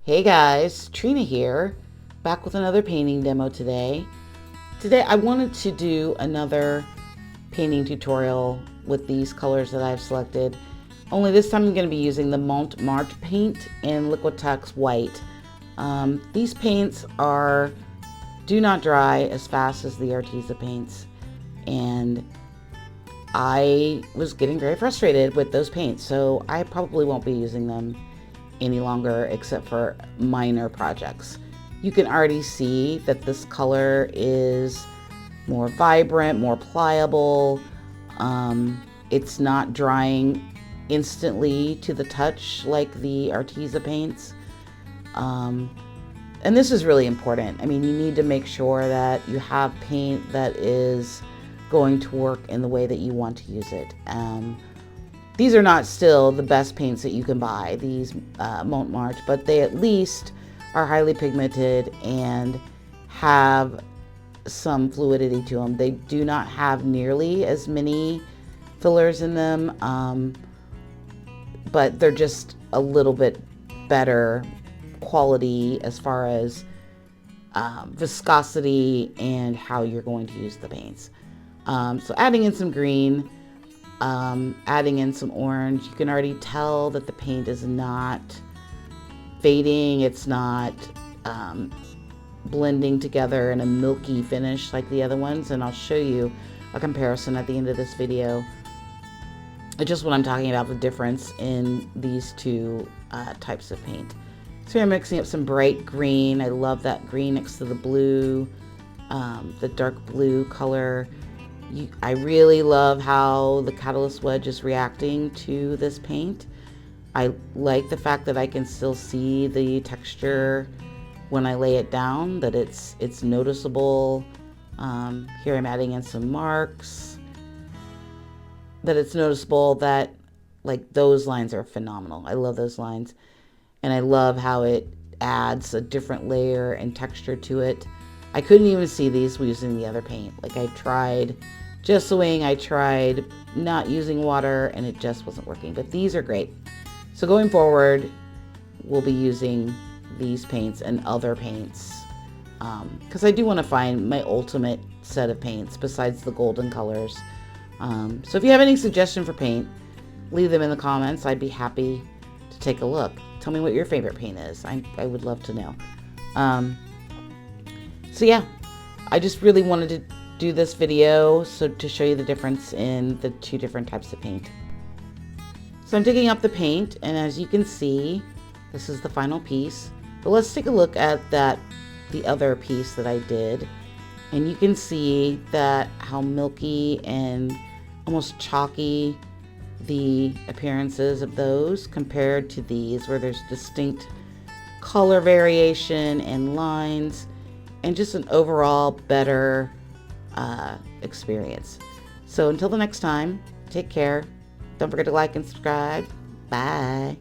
Hey guys, Trina here, back with another painting demo today. Today I wanted to do another painting tutorial with these colors that I've selected. Only this time I'm going to be using the Montmartre paint in Liquitex White. These paints do not dry as fast as the Arteza paints, and I was getting very frustrated with those paints, so I probably won't be using them any longer except for minor projects. You can already see that this color is more vibrant, more pliable. It's not drying instantly to the touch like the Arteza paints. And this is really important. I mean, you need to make sure that you have paint that is going to work in the way that you want to use it. These are not still the best paints that you can buy, these Montmartre, but they at least are highly pigmented and have some fluidity to them. They do not have nearly as many fillers in them, but they're just a little bit better quality as far as viscosity and how you're going to use the paints. So adding in some green, adding in some orange, you can already tell that the paint is not fading, it's not blending together in a milky finish like the other ones, and I'll show you a comparison at the end of this video. It's just what I'm talking about, the difference in these two types of paint. So I'm mixing up some bright green. I love that green next to the blue, the dark blue color. I really love how the Catalyst Wedge is reacting to this paint. I like the fact that I can still see the texture when I lay it down, that it's noticeable. Here I'm adding in some marks, that it's noticeable that like those lines are phenomenal. I love those lines, and I love how it adds a different layer and texture to it. I couldn't even see these using the other paint. Like I tried gessoing, I tried not using water, and it just wasn't working. But these are great. So going forward, we'll be using these paints and other paints because I do want to find my ultimate set of paints besides the golden colors. So if you have any suggestion for paint, leave them in the comments. I'd be happy to take a look. Tell me what your favorite paint is. I would love to know. So yeah, I just really wanted to do this video to show you the difference in the two different types of paint. So I'm digging up the paint, and as you can see, this is the final piece. But let's take a look at the other piece that I did, and you can see that how milky and almost chalky the appearances of those compared to these, where there's distinct color variation and lines and just an overall better experience. So until the next time, take care. Don't forget to like and subscribe. Bye.